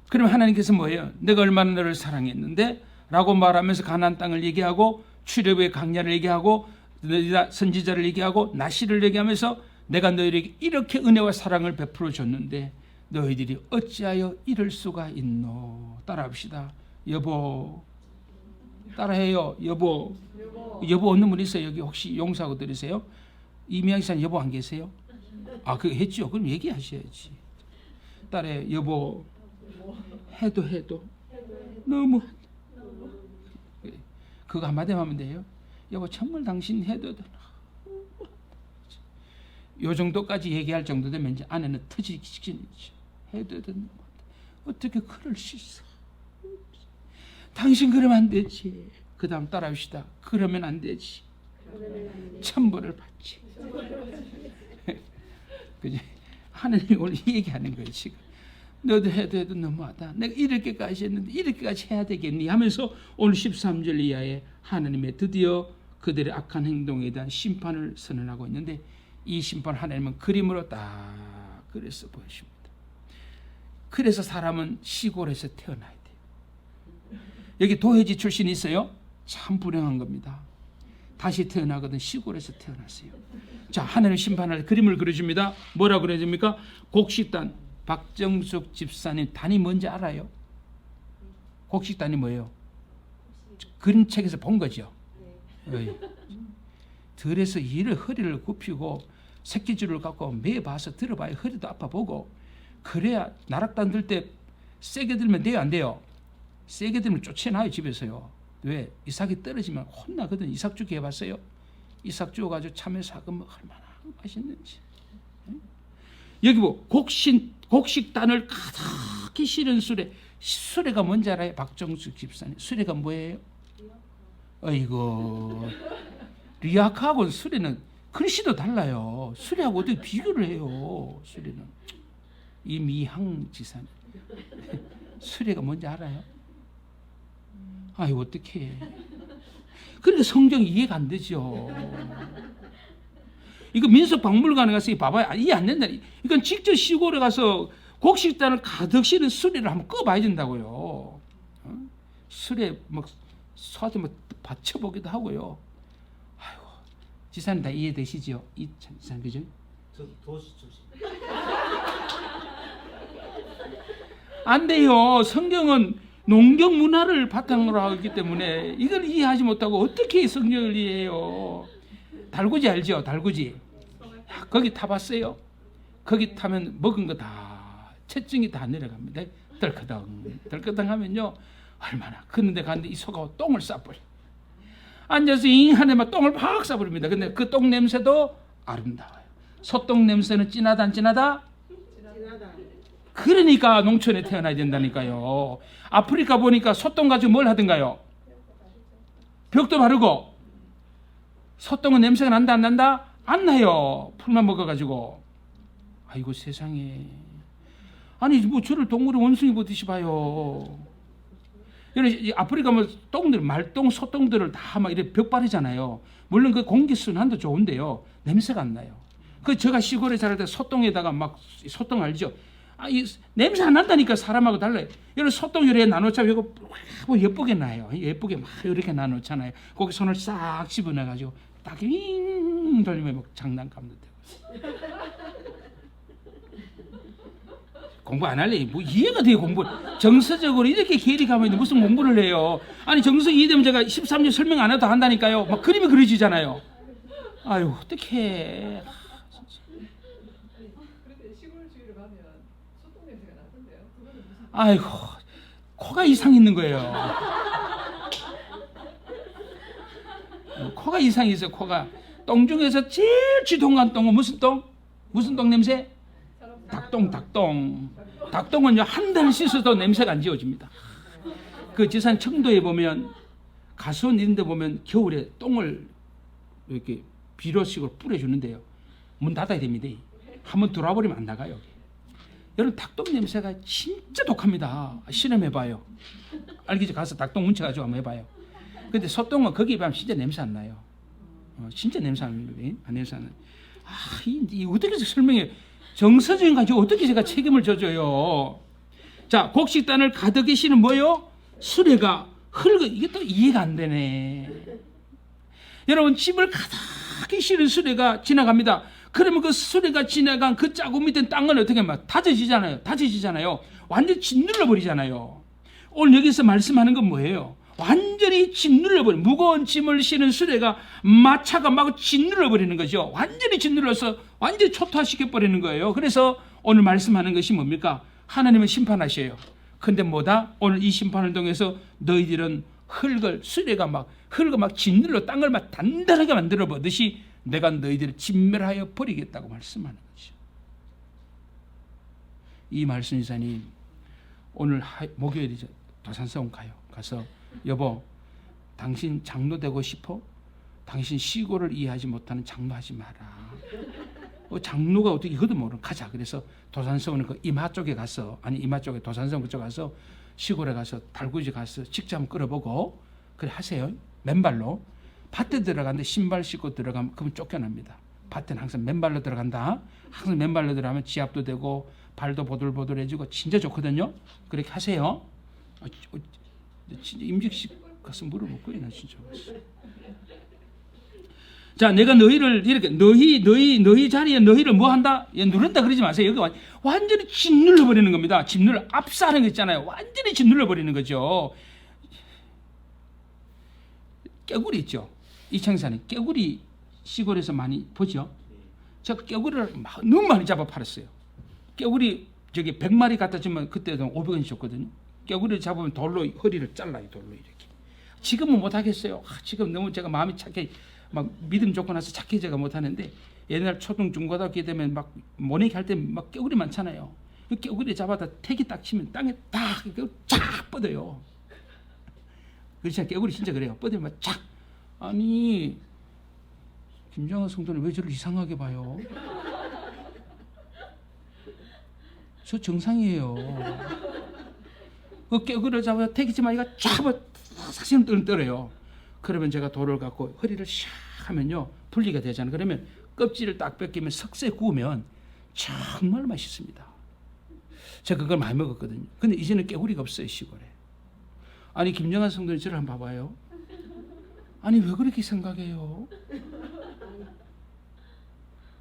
그럼 하나님께서 뭐예요? 내가 얼마나 너를 사랑했는데 라고 말하면서 가나안 땅을 얘기하고 출애굽의 광야를 얘기하고 선지자를 얘기하고 나시를 얘기하면서 내가 너희에게 이렇게 은혜와 사랑을 베풀어 줬는데 너희들이 어찌하여 이럴 수가 있노. 따라합시다. 여보. 따라해요. 여보. 여보 없는 분 있어요? 여기 혹시 용서하고 들으세요? 이미양 씨는 여보 안 계세요? 그거 했죠. 그럼 얘기하셔야지. 따라해. 여보. 해도 너무 그거 한마디만 하면 돼요. 여보 정말 당신 해도 요 정도까지 얘기할 정도 되면 이제 아내는 터지기 직전이죠. 해도 어떻게 그럴 수 있어? 당신 그러면 안 되지. 그 다음 따라합시다. 그러면 안 되지. 천벌을 받지. 그지? 하나님이 오늘 얘기하는 거예요, 지금. 너도 해도 너무하다. 내가 이렇게까지 했는데 이렇게까지 해야 되겠니? 하면서 오늘 13절 이하에 하나님의 드디어 그들의 악한 행동에 대한 심판을 선언하고 있는데, 이 심판 하나님은 그림으로 딱 그래서 보여줍니다. 그래서 사람은 시골에서 태어나야 돼요. 여기 도해지 출신이 있어요? 참 불행한 겁니다. 다시 태어나거든 시골에서 태어났어요. 자, 하나님 심판할 그림을 그려줍니다. 뭐라 그려줍니까? 곡식단, 박정숙 집사님 단이 뭔지 알아요? 곡식단이 뭐예요? 그림책에서 본 거죠. 들에서 이를 허리를 굽히고 새끼줄을 갖고 매봐서 들어봐야 허리도 아파 보고, 그래야 나락단 들 때 세게 들면 돼요, 안 돼요? 세게 들면 쫓아나요, 집에서요. 왜? 이삭이 떨어지면 혼나거든. 이삭 주기 해봤어요? 이삭 주워가지고 참외 사으면 얼마나 맛있는지. 여기 뭐 곡식단을 가득히 실은 수레. 수레가 뭔지 알아요? 박정숙 집사님. 수레가 뭐예요? 아이고, 리아카하고 수레는 글씨도 달라요. 수레하고 어떻게 비교를 해요? 수레는. 이미향 지사님. 수레가 뭔지 알아요? 아유, 어떡해. 그러니까 성경이 이해가 안 되죠. 이거 민속박물관에 가서 봐봐야 이해 안 된다. 이건 직접 시골에 가서 곡식단을 가득 실은 수레를 한번 꺼봐야 된다고요. 수레 막 소한테 막 받쳐보기도 하고요. 아이고, 지사님 다 이해되시죠? 지사님, 그죠? 저 도시 출신. 안 돼요. 성경은 농경 문화를 바탕으로 하고 있기 때문에 이걸 이해하지 못하고 어떻게 성경을 이해해요? 달구지 알죠? 달구지. 야, 거기 타봤어요? 거기 타면 먹은 거 다 체증이 다 내려갑니다. 덜커덩 하면요, 얼마나 그런데 갔는데 이 소가 똥을 싸버려. 앉아서 잉하네만 똥을 팍 싸버립니다. 근데 그 똥 냄새도 아름다워요. 소똥 냄새는 진하다 안 진하다? 그러니까 농촌에 태어나야 된다니까요. 아프리카 보니까 소똥 가지고 뭘 하던가요? 벽도 바르고. 소똥은 냄새가 난다 안 난다? 안 나요. 풀만 먹어가지고. 아이고 세상에. 아니 뭐 저를 동물의 원숭이 보듯이 봐요. 아프리카 뭐 똥들, 말똥, 소똥들을 다 막 이렇게 벽 바르잖아요. 물론 그 공기 순환도 좋은데요, 냄새가 안 나요. 그 제가 시골에 자랄 때 소똥에다가 막, 소똥 알죠? 이 냄새 안 난다니까. 사람하고 달라요. 여러분 소똥 요리에 나눠자면 이거 뭐 예쁘게 나요. 예쁘게 막 이렇게 나눠잖아요. 거기 손을 싹 집어넣어가지고 딱 윙 돌리면 막 장난감도 되고. 공부 안 할래? 뭐 이해가 돼요, 공부. 정서적으로 이렇게 계획하면 무슨 공부를 해요? 아니 정서 이해되면 제가 13년 설명 안 해도 한다니까요. 막 그림이 그려지잖아요. 아유 어떡해. 아이고, 코가 이상 있는 거예요. 코가 이상이 있어요. 코가. 똥 중에서 제일 지동한 똥은 무슨 똥? 무슨 똥 냄새? 닭똥. 닭똥은요 한 달 씻어도 냄새가 안 지워집니다. 그 지산 청도에 보면, 가수원 이런 데 보면 겨울에 똥을 이렇게 비료식으로 뿌려주는데요, 문 닫아야 됩니다. 한번 들어와버리면 안 나가요. 여러분 닭똥 냄새가 진짜 독합니다. 실험해봐요. 알겠죠? 가서 닭똥 뭉쳐가지고 한번 해봐요. 근데 소똥은 거기에 비하면 진짜 냄새 안 나요. 진짜 냄새 안 나요. 냄새 안 나요. 이 어떻게 설명해? 정서적인 가지고 어떻게 제가 책임을 져줘요? 자, 곡식단을 가득히 실은 뭐요? 수레가 흘러. 이게 또 이해가 안 되네. 여러분 집을 가득히 실은 수레가 지나갑니다. 그러면 그 수레가 지나간 그 짜고 밑에 땅은 어떻게 하면 다져지잖아요. 완전히 짓눌러 버리잖아요. 오늘 여기서 말씀하는 건 뭐예요? 완전히 짓눌러 버려. 무거운 짐을 실은 수레가 마차가 막 짓눌러 버리는 거죠. 완전히 짓눌러서 완전히 초토화시켜 버리는 거예요. 그래서 오늘 말씀하는 것이 뭡니까? 하나님은 심판하셔요. 근데 뭐다? 오늘 이 심판을 통해서 너희들은 수레가 막 짓눌러 땅을 막 단단하게 만들어 보듯이 내가 너희들을 진멸하여 버리겠다고 말씀하는 거죠. 이 말씀 이사님, 오늘 목요일이죠. 도산서원 가요. 가서 여보, 당신 장로 되고 싶어? 당신 시골을 이해하지 못하는 장로하지 마라. 장로가 어떻게 이것도 모르는 가자. 그래서 도산서원은 그 이마 쪽에 가서, 아니 이마 쪽에 도산서원 그쪽 가서 시골에 가서 달구지 가서 직접 한번 끌어보고 그래 하세요. 맨발로. 밭에 들어가는데 신발 신고 들어가면 그러면 쫓겨납니다. 밭에는 항상 맨발로 들어간다. 항상 맨발로 들어가면 지압도 되고 발도 보들보들해지고 진짜 좋거든요. 그렇게 하세요. 진짜 임직식 가서 물어볼 거야. 나 진짜. 자, 내가 너희를 이렇게 너희 자리에 너희를 뭐 한다? 누른다 그러지 마세요. 여기 완전히 짓눌러 버리는 겁니다. 짓눌러 압사하는 거 있잖아요. 완전히 짓눌러 버리는 거죠. 깨구리 있죠. 이창산에 깨구리 시골에서 많이 보죠. 제가 깨구리를 너무 많이 잡아 팔았어요. 깨구리 저기 100마리 갖다 주면 그때도 500원 줬거든요. 깨구리를 잡으면 돌로 허리를 잘라요. 돌로 이렇게. 지금은 못 하겠어요. 지금 너무 제가 마음이 착해 막 믿음 좋고 나서 착해 제가 못 하는데 옛날 초등 중고등학교 되면 막 모내기 할 때 막 깨구리 많잖아요. 깨구리 잡아다 택이 딱 치면 땅에 쫙 뻗어요. 그렇지 깨구리 진짜 그래요. 뻗으면 쫙. 아니 김정은 성도는 왜 저를 이상하게 봐요? 저 정상이에요. 그 깨구리를 잡아서 택이 치면 이가 쫙 사실 떨어요. 그러면 제가 돌을 갖고 허리를 샥 하면요 분리가 되잖아요. 그러면 껍질을 딱 벗기면 석쇠 구우면 정말 맛있습니다. 제가 그걸 많이 먹었거든요. 근데 이제는 깨구리가 없어요 시골에. 아니 김정한 성도님 저를 한번 봐봐요. 아니 왜 그렇게 생각해요?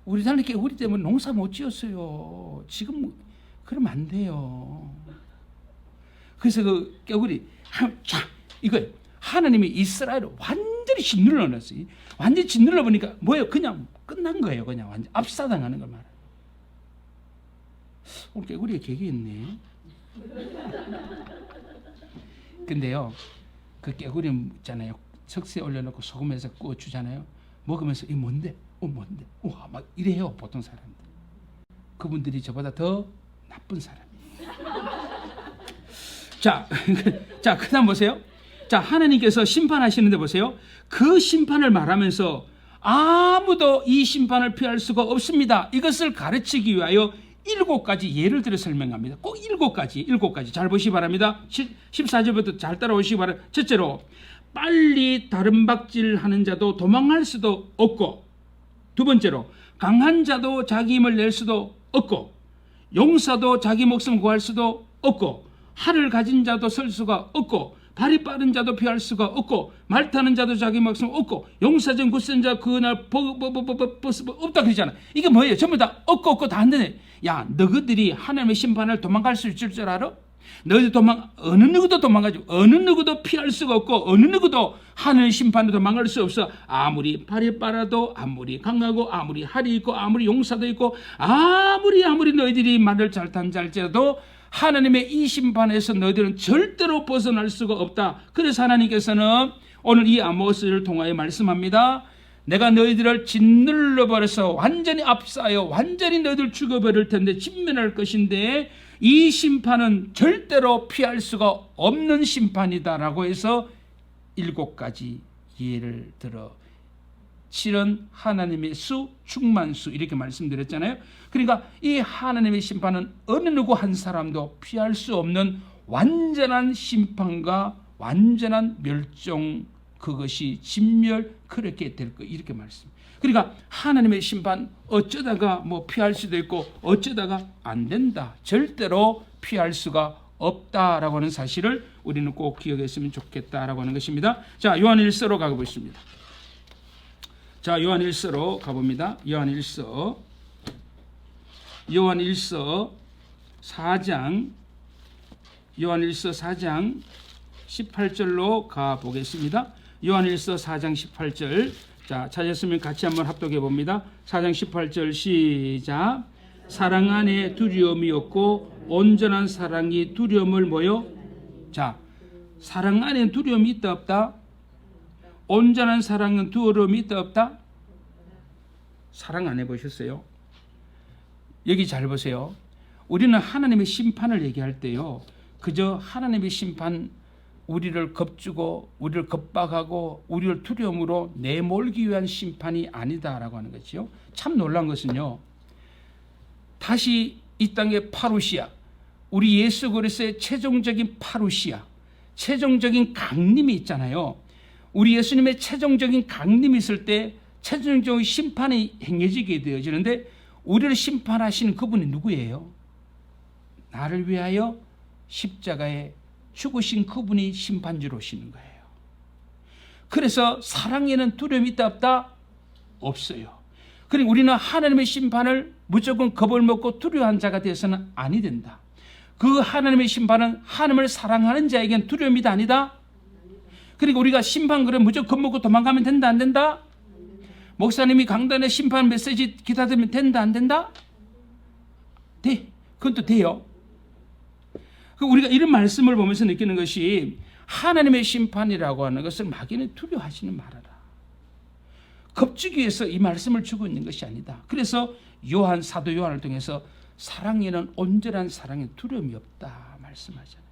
우리 달리 깨구리 때문에 농사 못 지었어요. 지금 그러면 안 돼요. 그래서 그 깨구리 쫙 이거예요. 하나님이 이스라엘을 완전히 짓눌러 놨어요. 완전히 짓눌러 보니까 뭐예요? 그냥 끝난 거예요. 그냥 완전 압사당하는 걸 말해요. 오늘 깨구리가 객이 있네. 근데요, 그 깨구리 있잖아요. 석쇠에 올려놓고 소금에서 구워 주잖아요. 먹으면서 이 뭔데? 뭔데? 우와 막 이래요 보통 사람들. 그분들이 저보다 더 나쁜 사람이에요. 자, 그다음 보세요. 자, 하나님께서 심판하시는데 보세요. 그 심판을 말하면서 아무도 이 심판을 피할 수가 없습니다. 이것을 가르치기 위하여 7가지 예를 들어 설명합니다. 꼭 7가지 잘 보시기 바랍니다. 14절부터 잘 따라오시기 바랍니다. 첫째로 빨리 다른 박질하는 자도 도망할 수도 없고, 두 번째로 강한 자도 자기 힘을 낼 수도 없고, 용사도 자기 목숨 구할 수도 없고, 활을 가진 자도 설 수가 없고, 발이 빠른 자도 피할 수가 없고, 말 타는 자도 자기 목숨 없고, 용사전 굳센 자 그날 없다 그러잖아. 이게 뭐예요? 전부 다 없고 다 한다네. 야, 너희들이 하나님의 심판을 도망갈 수 있을 줄 알아? 너희들 어느 누구도 도망가지, 어느 누구도 피할 수가 없고, 어느 누구도 하나님의 심판을 도망갈 수 없어. 아무리 발이 빠라도, 아무리 강하고, 아무리 활이 있고, 아무리 용사도 있고, 아무리 너희들이 말을 잘 탄 잘지라도 하나님의 이 심판에서 너희들은 절대로 벗어날 수가 없다. 그래서 하나님께서는 오늘 이 아모스를 통하여 말씀합니다. 내가 너희들을 짓눌러 버려서 완전히 압사하여 완전히 너희들 죽어버릴 텐데, 진멸할 것인데 이 심판은 절대로 피할 수가 없는 심판이다라고 해서 7가지 예를 들어 7은 하나님의 수, 충만수 이렇게 말씀드렸잖아요. 그러니까 이 하나님의 심판은 어느 누구 한 사람도 피할 수 없는 완전한 심판과 완전한 멸종, 그것이 진멸, 그렇게 될 거, 이렇게 말씀. 그러니까 하나님의 심판 어쩌다가 뭐 피할 수도 있고 어쩌다가 안 된다. 절대로 피할 수가 없다라고 하는 사실을 우리는 꼭 기억했으면 좋겠다라고 하는 것입니다. 자, 요한일서로 가보겠습니다. 자, 요한일서로 가봅니다. 요한일서 4장 18절로 가보겠습니다. 요한일서 4장 18절. 자, 찾았으면 같이 한번 합독해 봅니다. 4장 18절 시작. 사랑 안에 두려움이 없고 온전한 사랑이 두려움을 뭐요? 자, 사랑 안에 두려움이 있다 없다? 온전한 사랑은 두려움이 있다 없다? 사랑 안 해보셨어요? 여기 잘 보세요. 우리는 하나님의 심판을 얘기할 때요, 그저 하나님의 심판, 우리를 겁주고 우리를 겁박하고 우리를 두려움으로 내몰기 위한 심판이 아니다라고 하는 거죠. 참 놀란 것은요, 다시 이 땅의 파루시아, 우리 예수 그리스도의 최종적인 파루시아, 최종적인 강림이 있잖아요. 우리 예수님의 최종적인 강림이 있을 때 최종적인 심판이 행해지게 되어지는데, 우리를 심판하시는 그분이 누구예요? 나를 위하여 십자가에 죽으신 그분이 심판주로 오시는 거예요. 그래서 사랑에는 두려움이 있다 없다? 없어요. 그러니까 우리는 하나님의 심판을 무조건 겁을 먹고 두려워하는 자가 되어서는 아니 된다. 그 하나님의 심판은 하나님을 사랑하는 자에겐 두려움이 아니다. 그러니까 우리가 심판 그래 무조건 겁먹고 도망가면 된다 안 된다? 목사님이 강단에 심판 메시지 기다리면 된다 안 된다? 돼. 그건 또 돼요. 우리가 이런 말씀을 보면서 느끼는 것이, 하나님의 심판이라고 하는 것을 마귀는 두려워하지는 말아라. 겁주기 위해서 이 말씀을 주고 있는 것이 아니다. 그래서 사도 요한을 통해서 사랑에는 온전한 사랑에 두려움이 없다 말씀하잖아요.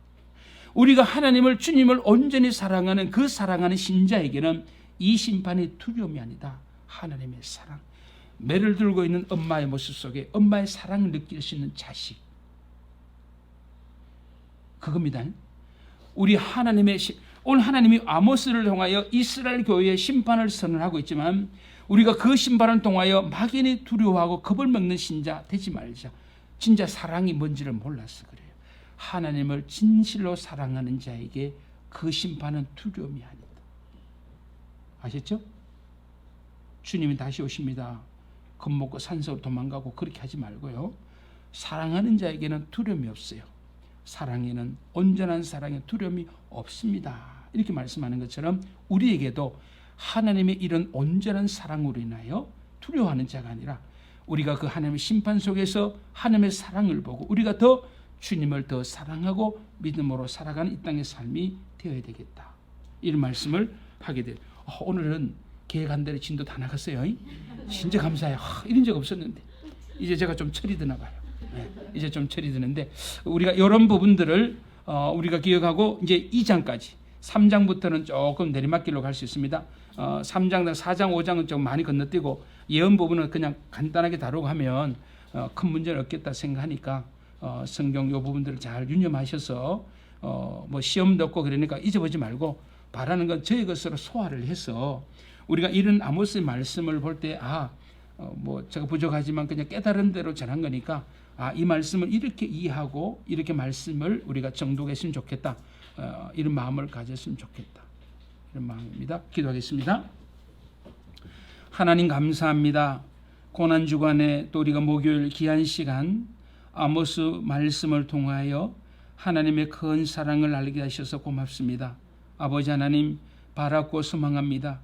우리가 하나님을, 주님을 온전히 사랑하는 그 사랑하는 신자에게는 이 심판이 두려움이 아니다. 하나님의 사랑. 매를 들고 있는 엄마의 모습 속에 엄마의 사랑을 느낄 수 있는 자식, 그겁니다. 우리 오늘 하나님이 아모스를 통하여 이스라엘 교회의 심판을 선언하고 있지만, 우리가 그 심판을 통하여 막연히 두려워하고 겁을 먹는 신자 되지 말자. 진짜 사랑이 뭔지를 몰라서 그래요. 하나님을 진실로 사랑하는 자에게 그 심판은 두려움이 아니다. 아셨죠? 주님이 다시 오십니다. 겁먹고 산속으로 도망가고 그렇게 하지 말고요. 사랑하는 자에게는 두려움이 없어요. 사랑에는, 온전한 사랑에 두려움이 없습니다. 이렇게 말씀하는 것처럼 우리에게도 하나님의 이런 온전한 사랑으로 인하여 두려워하는 자가 아니라, 우리가 그 하나님의 심판 속에서 하나님의 사랑을 보고 우리가 더 주님을 더 사랑하고 믿음으로 살아가는 이 땅의 삶이 되어야 되겠다. 이런 말씀을 하게 돼요. 오늘은 계획한 대로 진도 다 나갔어요. 진짜 감사해요. 이런 적 없었는데 이제 제가 좀 철이 드나 봐요. 이제 좀 철이 드는데, 우리가 이런 부분들을 우리가 기억하고 이제 2장까지, 3장부터는 조금 내리막길로 갈 수 있습니다. 3장, 4장, 5장은 좀 많이 건너뛰고 예언 부분은 그냥 간단하게 다루고 하면 큰 문제는 없겠다 생각하니까 성경 이 부분들을 잘 유념하셔서 뭐 시험도 없고 그러니까 잊어보지 말고 바라는 건 저희 것으로 소화를 해서, 우리가 이런 아모스의 말씀을 볼 때 뭐 제가 부족하지만 그냥 깨달은 대로 전한 거니까, 이 말씀을 이렇게 이해하고 이렇게 말씀을 우리가 정독했으면 좋겠다. 이런 마음을 가졌으면 좋겠다. 이런 마음입니다. 기도하겠습니다. 하나님 감사합니다. 고난주간에 또 우리가 목요일 귀한 시간 아모스 말씀을 통하여 하나님의 큰 사랑을 알게 하셔서 고맙습니다. 아버지 하나님, 바라고 소망합니다.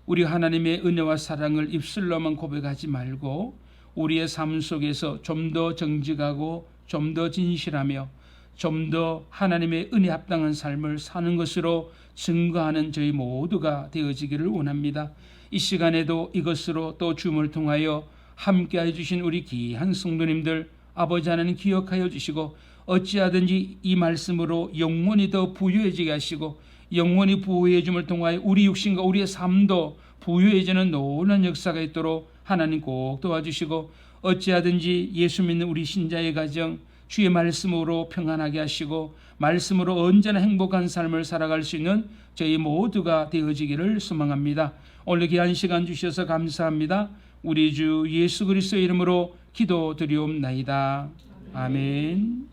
우리 하나님의 은혜와 사랑을 입술로만 고백하지 말고 우리의 삶 속에서 좀 더 정직하고 좀 더 진실하며 좀 더 하나님의 은혜 합당한 삶을 사는 것으로 증거하는 저희 모두가 되어지기를 원합니다. 이 시간에도 이것으로 또 주님을 통하여 함께해 주신 우리 귀한 성도님들 아버지 하나님 기억하여 주시고, 어찌하든지 이 말씀으로 영원히 더 부유해지게 하시고, 영원히 부유해 줌을 통하여 우리 육신과 우리의 삶도 부유해지는 놀라운 역사가 있도록 하나님 꼭 도와주시고, 어찌하든지 예수 믿는 우리 신자의 가정 주의 말씀으로 평안하게 하시고 말씀으로 언제나 행복한 삶을 살아갈 수 있는 저희 모두가 되어지기를 소망합니다. 오늘 귀한 시간 주셔서 감사합니다. 우리 주 예수 그리스도의 이름으로 기도드리옵나이다. 아멘.